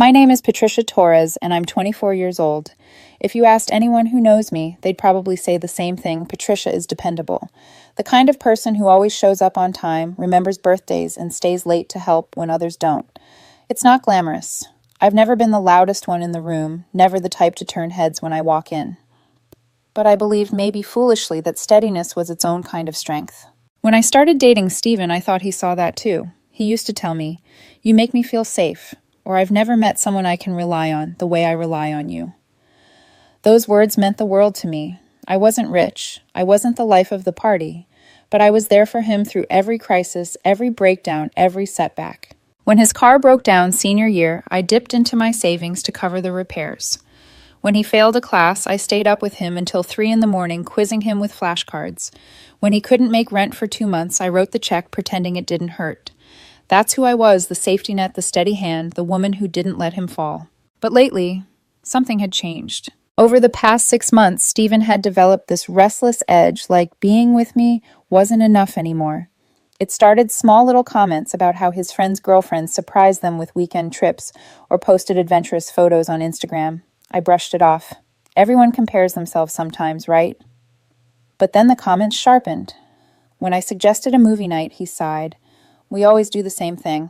My name is Patricia Torres, and I'm 24 years old. If you asked anyone who knows me, they'd probably say the same thing: Patricia is dependable. The kind of person who always shows up on time, remembers birthdays, and stays late to help when others don't. It's not glamorous. I've never been the loudest one in the room, never the type to turn heads when I walk in. But I believed, maybe foolishly, that steadiness was its own kind of strength. When I started dating Steven, I thought he saw that too. He used to tell me, "You make me feel safe," or "I've never met someone I can rely on the way I rely on you." Those words meant the world to me. I wasn't rich. I wasn't the life of the party. But I was there for him through every crisis, every breakdown, every setback. When his car broke down senior year, I dipped into my savings to cover the repairs. When he failed a class, I stayed up with him until 3 a.m, quizzing him with flashcards. When he couldn't make rent for 2 months, I wrote the check pretending it didn't hurt. That's who I was, the safety net, the steady hand, the woman who didn't let him fall. But lately, something had changed. Over the past 6 months, Steven had developed this restless edge, like being with me wasn't enough anymore. It started small little comments about how his friends' girlfriends surprised them with weekend trips or posted adventurous photos on Instagram. I brushed it off. Everyone compares themselves sometimes, right? But then the comments sharpened. When I suggested a movie night, he sighed. "We always do the same thing."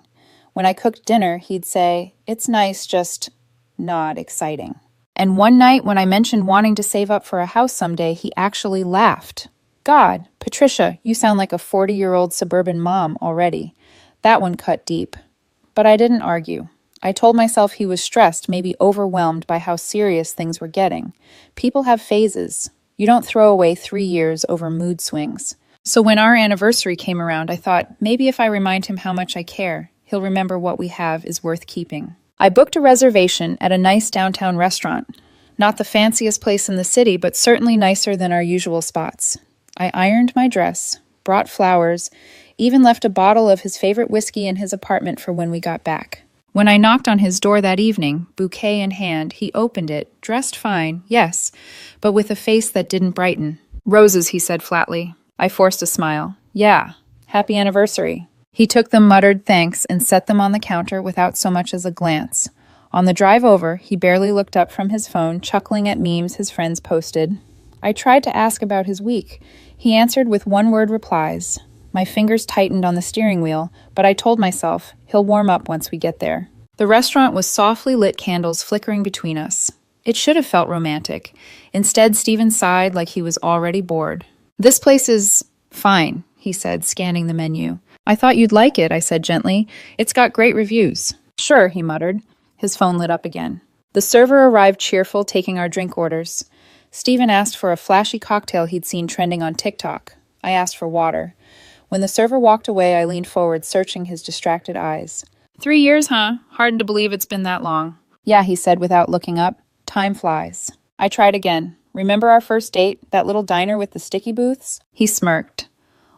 When I cooked dinner, he'd say, "It's nice, just not exciting." And one night when I mentioned wanting to save up for a house someday, he actually laughed. "God, Patricia, you sound like a 40-year-old suburban mom already." That one cut deep. But I didn't argue. I told myself he was stressed, maybe overwhelmed by how serious things were getting. People have phases. You don't throw away 3 years over mood swings. So when our anniversary came around, I thought, maybe if I remind him how much I care, he'll remember what we have is worth keeping. I booked a reservation at a nice downtown restaurant. Not the fanciest place in the city, but certainly nicer than our usual spots. I ironed my dress, brought flowers, even left a bottle of his favorite whiskey in his apartment for when we got back. When I knocked on his door that evening, bouquet in hand, he opened it, dressed fine, yes, but with a face that didn't brighten. "Roses," he said flatly. I forced a smile. "Yeah, happy anniversary." He took them, muttered thanks, and set them on the counter without so much as a glance. On the drive over, he barely looked up from his phone, chuckling at memes his friends posted. I tried to ask about his week. He answered with one-word replies. My fingers tightened on the steering wheel, but I told myself, he'll warm up once we get there. The restaurant was softly lit candles flickering between us. It should have felt romantic. Instead, Steven sighed like he was already bored. "This place is fine," he said, scanning the menu. "I thought you'd like it," I said gently. "It's got great reviews." "Sure," he muttered. His phone lit up again. The server arrived cheerful, taking our drink orders. Steven asked for a flashy cocktail he'd seen trending on TikTok. I asked for water. When the server walked away, I leaned forward, searching his distracted eyes. 3 years, huh? Hard to believe it's been that long." "Yeah," he said without looking up. "Time flies." I tried again. "Remember our first date, that little diner with the sticky booths?" He smirked.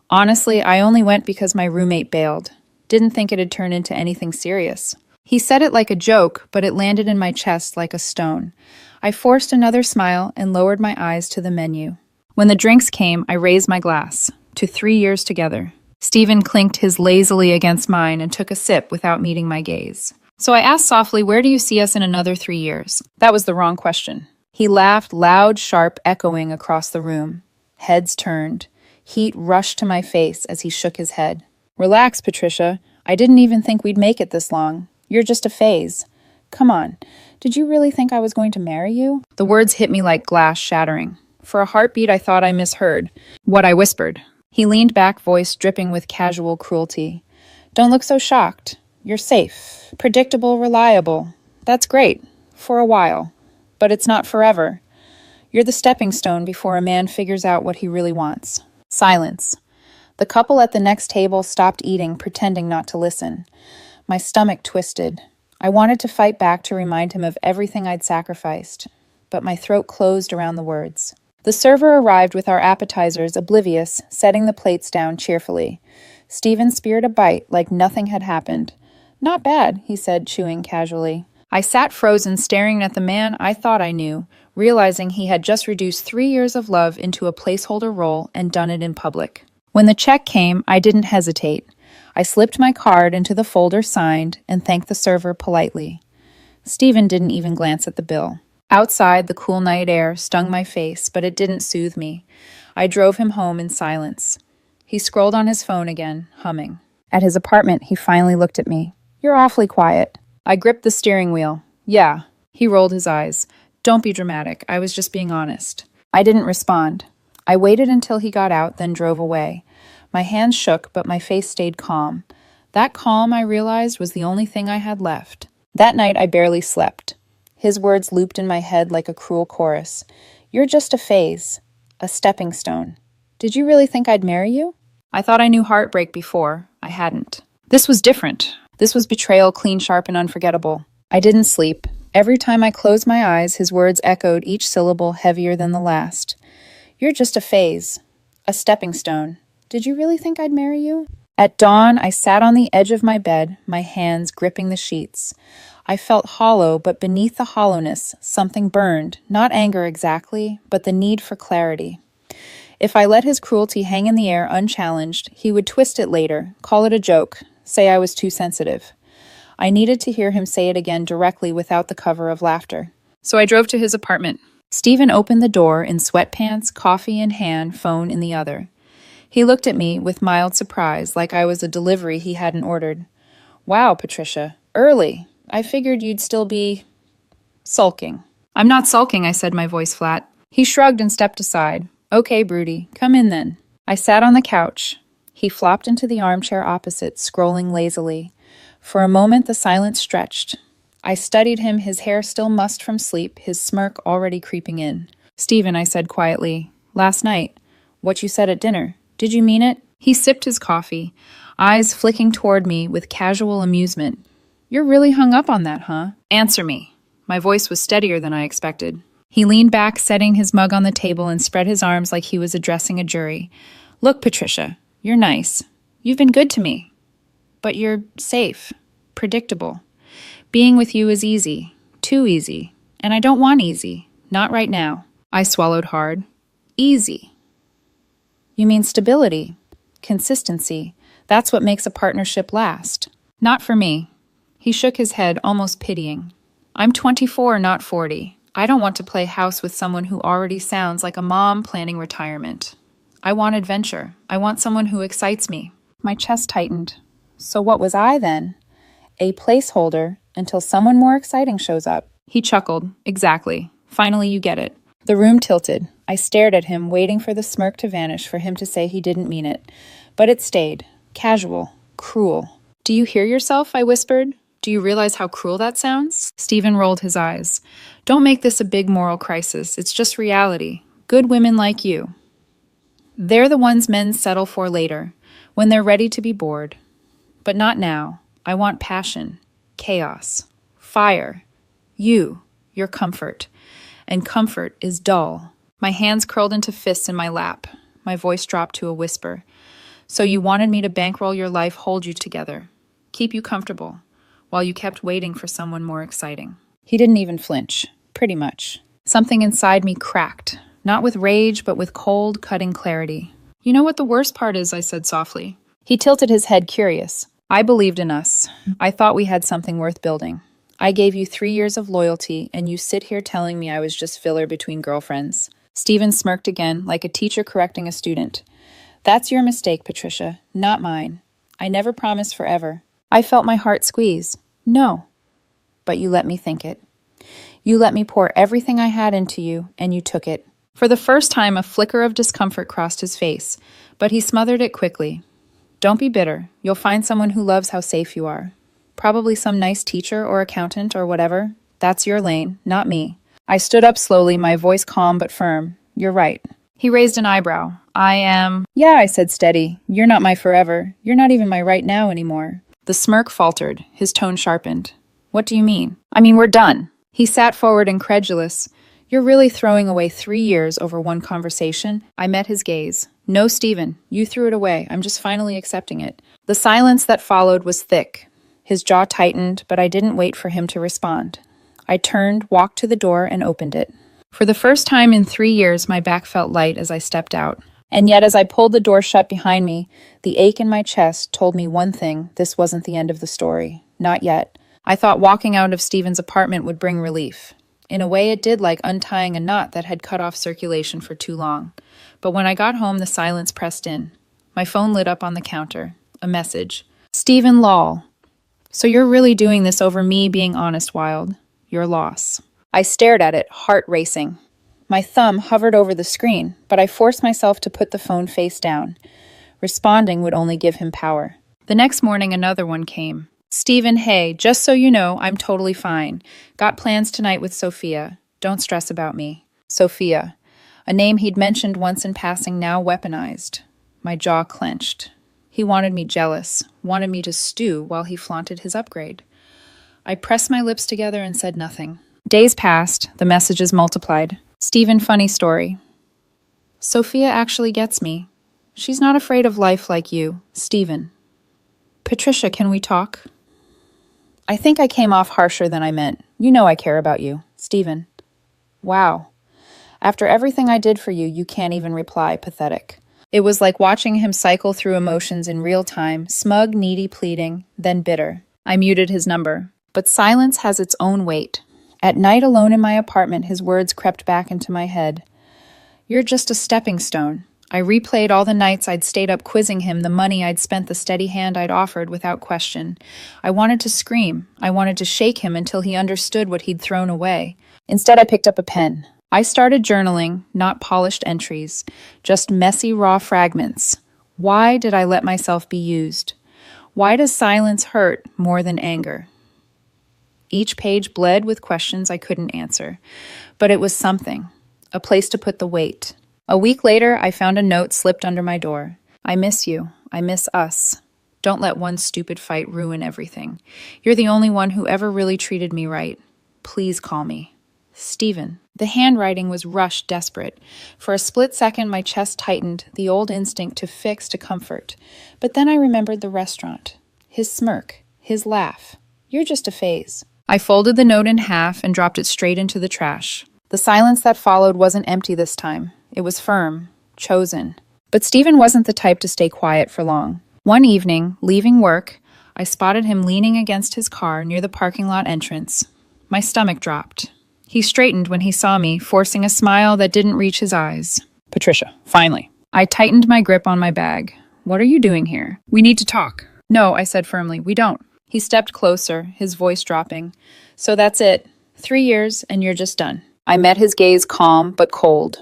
"Honestly, I only went because my roommate bailed. Didn't think it'd turn into anything serious." He said it like a joke, but it landed in my chest like a stone. I forced another smile and lowered my eyes to the menu. When the drinks came, I raised my glass. To 3 years together. Steven clinked his lazily against mine and took a sip without meeting my gaze. So I asked softly, "Where do you see us in another 3 years?" That was the wrong question. He laughed, loud, sharp, echoing across the room. Heads turned. Heat rushed to my face as he shook his head. "Relax, Patricia. I didn't even think we'd make it this long. You're just a phase. Come on. Did you really think I was going to marry you?" The words hit me like glass shattering. For a heartbeat, I thought I misheard what I whispered. He leaned back, voice dripping with casual cruelty. "Don't look so shocked. You're safe, predictable, reliable. That's great. For a while. But it's not forever. You're the stepping stone before a man figures out what he really wants." Silence. The couple at the next table stopped eating, pretending not to listen. My stomach twisted. I wanted to fight back to remind him of everything I'd sacrificed, but my throat closed around the words. The server arrived with our appetizers, oblivious, setting the plates down cheerfully. Steven speared a bite like nothing had happened. "Not bad," he said, chewing casually. I sat frozen, staring at the man I thought I knew, realizing he had just reduced 3 years of love into a placeholder role and done it in public. When the check came, I didn't hesitate. I slipped my card into the folder, signed, and thanked the server politely. Stephen didn't even glance at the bill. Outside, the cool night air stung my face, but it didn't soothe me. I drove him home in silence. He scrolled on his phone again, humming. At his apartment, he finally looked at me. "You're awfully quiet." I gripped the steering wheel. "Yeah." He rolled his eyes. "Don't be dramatic. I was just being honest." I didn't respond. I waited until he got out, then drove away. My hands shook, but my face stayed calm. That calm, I realized, was the only thing I had left. That night, I barely slept. His words looped in my head like a cruel chorus. "You're just a phase, a stepping stone. Did you really think I'd marry you?" I thought I knew heartbreak before. I hadn't. This was different. This was betrayal, clean, sharp, and unforgettable. I didn't sleep. Every time I closed my eyes, his words echoed, each syllable heavier than the last. "You're just a phase, a stepping stone. Did you really think I'd marry you?" At dawn, I sat on the edge of my bed, my hands gripping the sheets. I felt hollow, but beneath the hollowness, something burned, not anger exactly, but the need for clarity. If I let his cruelty hang in the air unchallenged, he would twist it later, call it a joke, say I was too sensitive. I needed to hear him say it again directly without the cover of laughter. So I drove to his apartment. Stephen opened the door in sweatpants, coffee in hand, phone in the other. He looked at me with mild surprise, like I was a delivery he hadn't ordered. "Wow, Patricia, early. I figured you'd still be sulking." "I'm not sulking," I said, my voice flat. He shrugged and stepped aside. "Okay, Broody, come in then." I sat on the couch. He flopped into the armchair opposite, scrolling lazily. For a moment, the silence stretched. I studied him, his hair still mussed from sleep, his smirk already creeping in. "Stephen," I said quietly, "last night, what you said at dinner, did you mean it?" He sipped his coffee, eyes flicking toward me with casual amusement. "You're really hung up on that, huh? Answer me." My voice was steadier than I expected. He leaned back, setting his mug on the table, and spread his arms like he was addressing a jury. "Look, Patricia, you're nice. You've been good to me. But you're safe, predictable. Being with you is easy, too easy, and I don't want easy, not right now." I swallowed hard. "Easy. You mean stability, consistency. That's what makes a partnership last." "Not for me." He shook his head, almost pitying. "I'm 24, not 40. I don't want to play house with someone who already sounds like a mom planning retirement. I want adventure. I want someone who excites me." My chest tightened. So what was I then? A placeholder until someone more exciting shows up. He chuckled. "Exactly. Finally you get it." The room tilted. I stared at him, waiting for the smirk to vanish, for him to say he didn't mean it. But it stayed. Casual. Cruel. "Do you hear yourself?" I whispered. "Do you realize how cruel that sounds?" Stephen rolled his eyes. "Don't make this a big moral crisis. It's just reality. Good women like you. They're the ones men settle for later, when they're ready to be bored. But not now. I want passion, chaos, fire. Your comfort. And comfort is dull." My hands curled into fists in my lap. My voice dropped to a whisper. "So you wanted me to bankroll your life, hold you together, keep you comfortable, while you kept waiting for someone more exciting." He didn't even flinch. Pretty much. Something inside me cracked, not with rage, but with cold, cutting clarity. "You know what the worst part is?" I said softly. He tilted his head, curious. "I believed in us. I thought we had something worth building. I gave you 3 years of loyalty, and you sit here telling me I was just filler between girlfriends." Stephen smirked again, like a teacher correcting a student. "That's your mistake, Patricia, not mine. I never promised forever." I felt my heart squeeze. "No." "But you let me think it. You let me pour everything I had into you, and you took it." For the first time, a flicker of discomfort crossed his face, but he smothered it quickly. "Don't be bitter. You'll find someone who loves how safe you are. Probably some nice teacher or accountant or whatever. That's your lane, not me." I stood up slowly, my voice calm but firm. "You're right." He raised an eyebrow. "I am—" "Yeah," I said steady. "You're not my forever. You're not even my right now anymore." The smirk faltered. His tone sharpened. "What do you mean?" "I mean, we're done." He sat forward, incredulous. "You're really throwing away 3 years over one conversation?" I met his gaze. "No, Stephen, you threw it away. I'm just finally accepting it." The silence that followed was thick. His jaw tightened, but I didn't wait for him to respond. I turned, walked to the door, and opened it. For the first time in 3 years, my back felt light as I stepped out. And yet, as I pulled the door shut behind me, the ache in my chest told me one thing: this wasn't the end of the story. Not yet. I thought walking out of Stephen's apartment would bring relief. In a way, it did, like untying a knot that had cut off circulation for too long. But when I got home, the silence pressed in. My phone lit up on the counter. A message. Stephen lol. So you're really doing this over me being honest, Wild. Your loss. I stared at it, heart racing. My thumb hovered over the screen, but I forced myself to put the phone face down. Responding would only give him power. The next morning, another one came. Stephen, hey, just so you know, I'm totally fine. Got plans tonight with Sophia. Don't stress about me. Sophia. A name he'd mentioned once in passing, now weaponized. My jaw clenched. He wanted me jealous, wanted me to stew while he flaunted his upgrade. I pressed my lips together and said nothing. Days passed, the messages multiplied. Stephen, funny story. Sophia actually gets me. She's not afraid of life like you, Stephen. Patricia, can we talk? I think I came off harsher than I meant. You know I care about you, Stephen. Wow. After everything I did for you, you can't even reply, pathetic. It was like watching him cycle through emotions in real time, smug, needy, pleading, then bitter. I muted his number. But silence has its own weight. At night alone in my apartment, his words crept back into my head. You're just a stepping stone. I replayed all the nights I'd stayed up quizzing him, the money I'd spent, the steady hand I'd offered without question. I wanted to scream. I wanted to shake him until he understood what he'd thrown away. Instead, I picked up a pen. I started journaling, not polished entries, just messy, raw fragments. Why did I let myself be used? Why does silence hurt more than anger? Each page bled with questions I couldn't answer. But it was something, a place to put the weight. A week later, I found a note slipped under my door. I miss you. I miss us. Don't let one stupid fight ruin everything. You're the only one who ever really treated me right. Please call me. Stephen. The handwriting was rushed, desperate. For a split second, my chest tightened, the old instinct to fix, to comfort. But then I remembered the restaurant. His smirk. His laugh. You're just a phase. I folded the note in half and dropped it straight into the trash. The silence that followed wasn't empty this time. It was firm, chosen. But Stephen wasn't the type to stay quiet for long. One evening, leaving work, I spotted him leaning against his car near the parking lot entrance. My stomach dropped. He straightened when he saw me, forcing a smile that didn't reach his eyes. Patricia, finally. I tightened my grip on my bag. What are you doing here? We need to talk. No, I said firmly, we don't. He stepped closer, his voice dropping. So that's it. 3 years, and you're just done. I met his gaze calm but cold.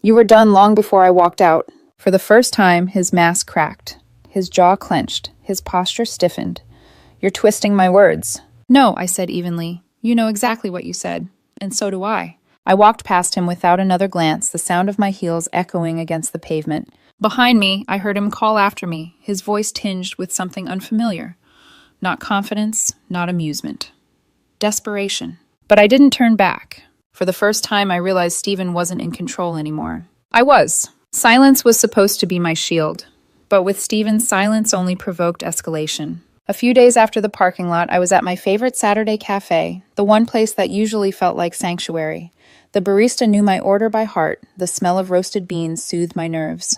You were done long before I walked out. For the first time, his mask cracked. His jaw clenched. His posture stiffened. You're twisting my words. No, I said evenly. You know exactly what you said. And so do I. I walked past him without another glance, the sound of my heels echoing against the pavement. Behind me, I heard him call after me, his voice tinged with something unfamiliar. Not confidence, not amusement. Desperation. But I didn't turn back. For the first time, I realized Stephen wasn't in control anymore. I was. Silence was supposed to be my shield. But with Stephen, silence only provoked escalation. A few days after the parking lot, I was at my favorite Saturday cafe, the one place that usually felt like sanctuary. The barista knew my order by heart. The smell of roasted beans soothed my nerves.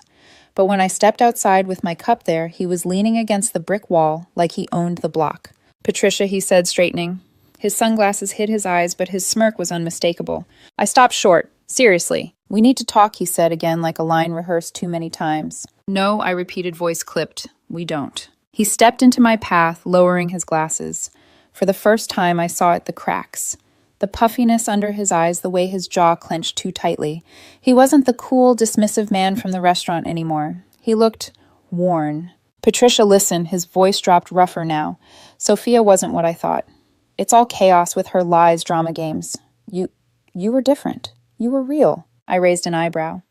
But when I stepped outside with my cup there, he was leaning against the brick wall like he owned the block. Patricia, he said, straightening. His sunglasses hid his eyes, but his smirk was unmistakable. I stopped short. Seriously. We need to talk, he said again like a line rehearsed too many times. No, I repeated, voice clipped. We don't. He stepped into my path, lowering his glasses. For the first time, I saw the cracks. The puffiness under his eyes, the way his jaw clenched too tightly. He wasn't the cool, dismissive man from the restaurant anymore. He looked worn. Patricia, listen, his voice dropped rougher now. Sophia wasn't what I thought. It's all chaos with her lies, drama games. You were different. You were real. I raised an eyebrow.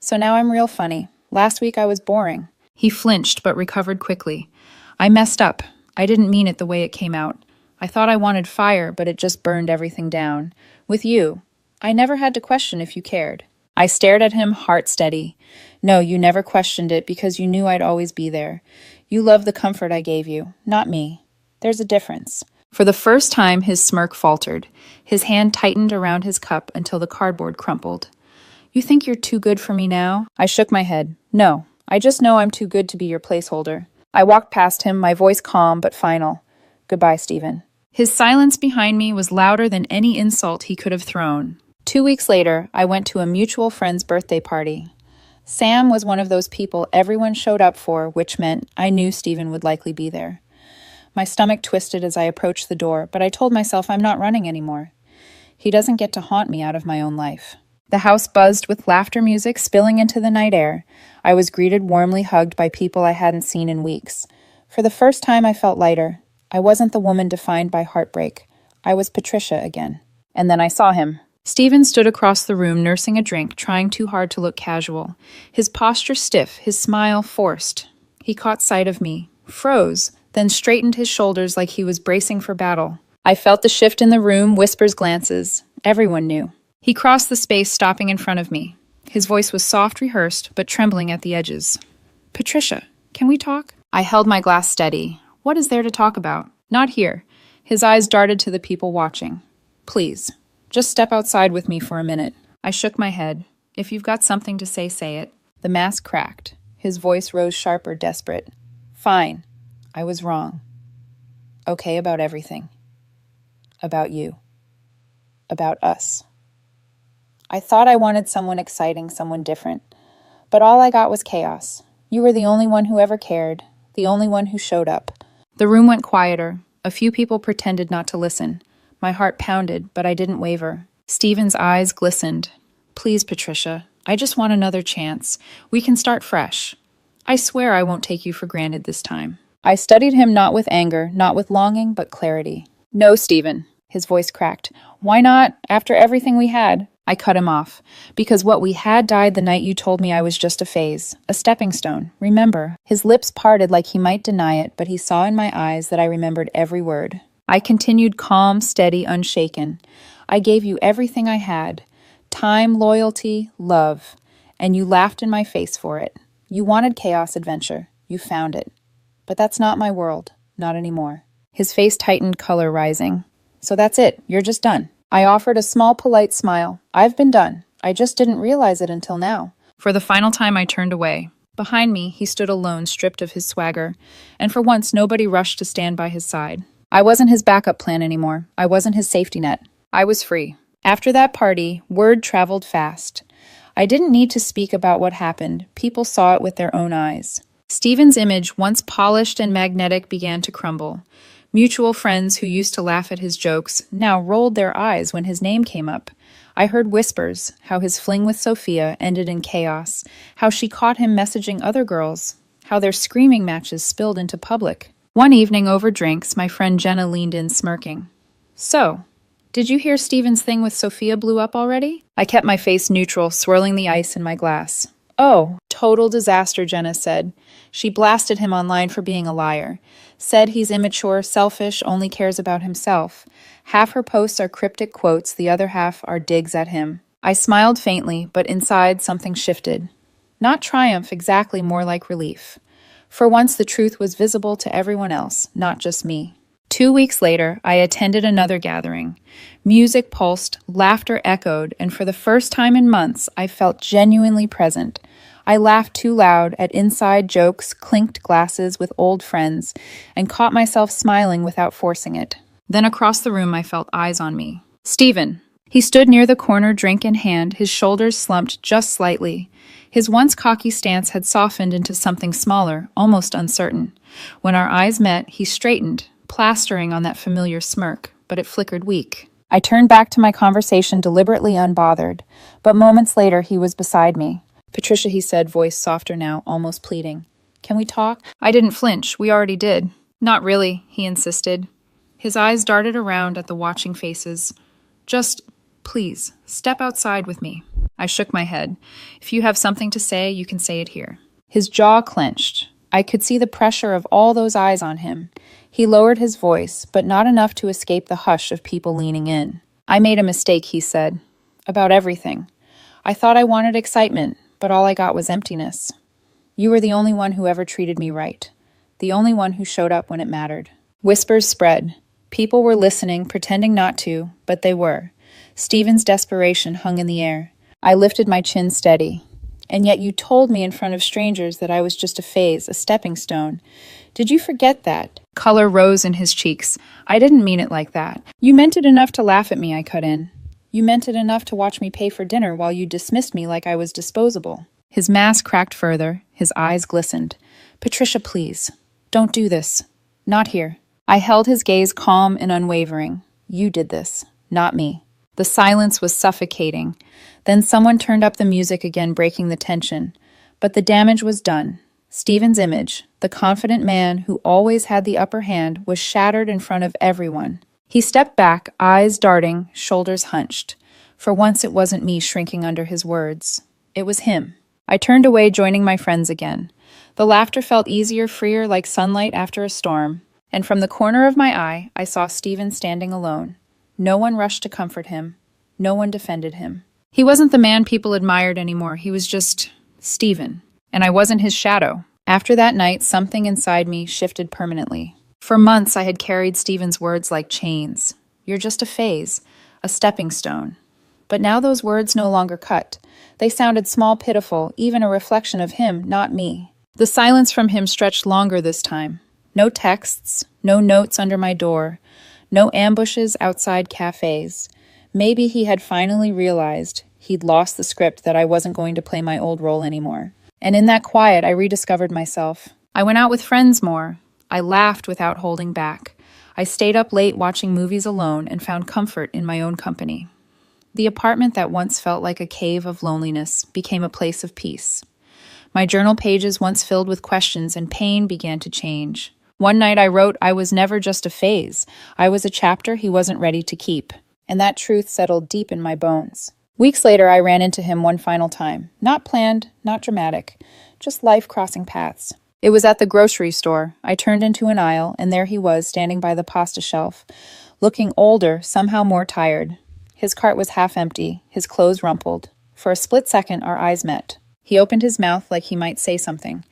So now I'm real funny. Last week I was boring. He flinched, but recovered quickly. I messed up. I didn't mean it the way it came out. I thought I wanted fire, but it just burned everything down. With you, I never had to question if you cared. I stared at him, heart steady. No, you never questioned it because you knew I'd always be there. You loved the comfort I gave you, not me. There's a difference. For the first time, his smirk faltered. His hand tightened around his cup until the cardboard crumpled. You think you're too good for me now? I shook my head. No, I just know I'm too good to be your placeholder. I walked past him, my voice calm but final. Goodbye, Stephen. His silence behind me was louder than any insult he could have thrown. 2 weeks later, I went to a mutual friend's birthday party. Sam was one of those people everyone showed up for, which meant I knew Stephen would likely be there. My stomach twisted as I approached the door, but I told myself I'm not running anymore. He doesn't get to haunt me out of my own life. The house buzzed with laughter music spilling into the night air. I was greeted warmly hugged by people I hadn't seen in weeks. For the first time, I felt lighter. I wasn't the woman defined by heartbreak. I was Patricia again. And then I saw him. Stephen stood across the room nursing a drink, trying too hard to look casual. His posture stiff, his smile forced. He caught sight of me, froze, then straightened his shoulders like he was bracing for battle. I felt the shift in the room, whispers, glances. Everyone knew. He crossed the space, stopping in front of me. His voice was soft, rehearsed, but trembling at the edges. "Patricia, can we talk?" I held my glass steady. "What is there to talk about?" "Not here." His eyes darted to the people watching. "Please, just step outside with me for a minute." I shook my head. "If you've got something to say, say it." The mask cracked. His voice rose sharper, desperate. "Fine. I was wrong. Okay about everything. About you. About us." I thought I wanted someone exciting, someone different. But all I got was chaos. You were the only one who ever cared, the only one who showed up. The room went quieter. A few people pretended not to listen. My heart pounded, but I didn't waver. Stephen's eyes glistened. "Please, Patricia, I just want another chance. We can start fresh. I swear I won't take you for granted this time." I studied him not with anger, not with longing, but clarity. "No, Stephen." His voice cracked. "Why not, after everything we had?" I cut him off. "Because what we had died the night you told me I was just a phase, a stepping stone. Remember?" His lips parted like he might deny it, but he saw in my eyes that I remembered every word. I continued calm, steady, unshaken. "I gave you everything I had. Time, loyalty, love. And you laughed in my face for it. You wanted chaos adventure. You found it. But that's not my world. Not anymore." His face tightened, color rising. "So that's it. You're just done." I offered a small, polite smile. "I've been done. I just didn't realize it until now." For the final time, I turned away. Behind me, he stood alone, stripped of his swagger, and for once, nobody rushed to stand by his side. I wasn't his backup plan anymore. I wasn't his safety net. I was free. After that party, word traveled fast. I didn't need to speak about what happened. People saw it with their own eyes. Stephen's image, once polished and magnetic, began to crumble. Mutual friends who used to laugh at his jokes now rolled their eyes when his name came up. I heard whispers, how his fling with Sophia ended in chaos, how she caught him messaging other girls, how their screaming matches spilled into public. One evening over drinks, my friend Jenna leaned in smirking. "So, did you hear Stephen's thing with Sophia blew up already?" I kept my face neutral, swirling the ice in my glass. "Oh, total disaster," Jenna said. She blasted him online for being a liar. Said he's immature, selfish, only cares about himself. Half her posts are cryptic quotes, the other half are digs at him. I smiled faintly, but inside something shifted. Not triumph, exactly, more like relief. For once the truth was visible to everyone else, not just me. 2 weeks later, I attended another gathering. Music pulsed, laughter echoed, and for the first time in months, I felt genuinely present. I laughed too loud at inside jokes, clinked glasses with old friends, and caught myself smiling without forcing it. Then across the room, I felt eyes on me. "Stephen." He stood near the corner, drink in hand, his shoulders slumped just slightly. His once cocky stance had softened into something smaller, almost uncertain. When our eyes met, he straightened, plastering on that familiar smirk, but it flickered weak. I turned back to my conversation deliberately unbothered, but moments later he was beside me. "Patricia," he said, voice softer now, almost pleading. "Can we talk?" I didn't flinch. We already did. "Not really," he insisted. His eyes darted around at the watching faces. "Just, please, step outside with me." I shook my head. "If you have something to say, you can say it here." His jaw clenched. I could see the pressure of all those eyes on him. He lowered his voice, but not enough to escape the hush of people leaning in. "I made a mistake," he said. "About everything. I thought I wanted excitement, but all I got was emptiness. You were the only one who ever treated me right. The only one who showed up when it mattered." Whispers spread. People were listening, pretending not to, but they were. Stephen's desperation hung in the air. I lifted my chin steady. "And yet you told me in front of strangers that I was just a phase, a stepping stone. Did you forget that? Color rose in his cheeks. I didn't mean it like that. You meant it enough to laugh at me, I cut in. You meant it enough to watch me pay for dinner while you dismissed me like I was disposable. His mask cracked further. His eyes glistened. Patricia, please. Don't do this. Not here. I held his gaze calm and unwavering. You did this, not me. The silence was suffocating. Then someone turned up the music again, breaking the tension. But the damage was done. Stephen's image, the confident man who always had the upper hand, was shattered in front of everyone. He stepped back, eyes darting, shoulders hunched. For once it wasn't me shrinking under his words. It was him. I turned away, joining my friends again. The laughter felt easier, freer, like sunlight after a storm. And from the corner of my eye, I saw Stephen standing alone. No one rushed to comfort him. No one defended him. He wasn't the man people admired anymore. He was just Stephen. And I wasn't his shadow. After that night, something inside me shifted permanently. For months, I had carried Stephen's words like chains. You're just a phase, a stepping stone. But now those words no longer cut. They sounded small, pitiful, even a reflection of him, not me. The silence from him stretched longer this time. No texts, no notes under my door, no ambushes outside cafes. Maybe he had finally realized he'd lost the script, that I wasn't going to play my old role anymore. And in that quiet, I rediscovered myself. I went out with friends more. I laughed without holding back. I stayed up late watching movies alone and found comfort in my own company. The apartment that once felt like a cave of loneliness became a place of peace. My journal pages, once filled with questions and pain, began to change. One night I wrote, I was never just a phase. I was a chapter he wasn't ready to keep. And that truth settled deep in my bones. Weeks later, I ran into him one final time. Not planned, not dramatic, just life crossing paths. It was at the grocery store. I turned into an aisle, and there he was, standing by the pasta shelf, looking older, somehow more tired. His cart was half empty, his clothes rumpled. For a split second, our eyes met. He opened his mouth like he might say something.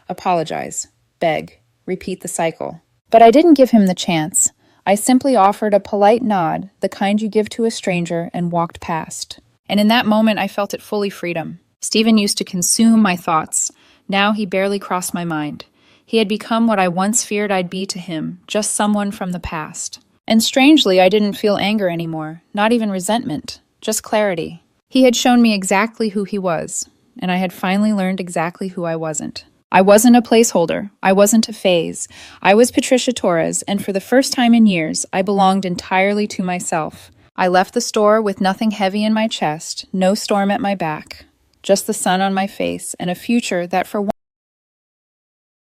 Apologize. Beg. Repeat the cycle. But I didn't give him the chance. I simply offered a polite nod, the kind you give to a stranger, and walked past. And in that moment, I felt it fully freedom. Stephen used to consume my thoughts. Now he barely crossed my mind. He had become what I once feared I'd be to him, just someone from the past. And strangely, I didn't feel anger anymore, not even resentment, just clarity. He had shown me exactly who he was, and I had finally learned exactly who I wasn't. I wasn't a placeholder. I wasn't a phase. I was Patricia Torres, and for the first time in years, I belonged entirely to myself. I left the store with nothing heavy in my chest, no storm at my back, just the sun on my face, and a future that for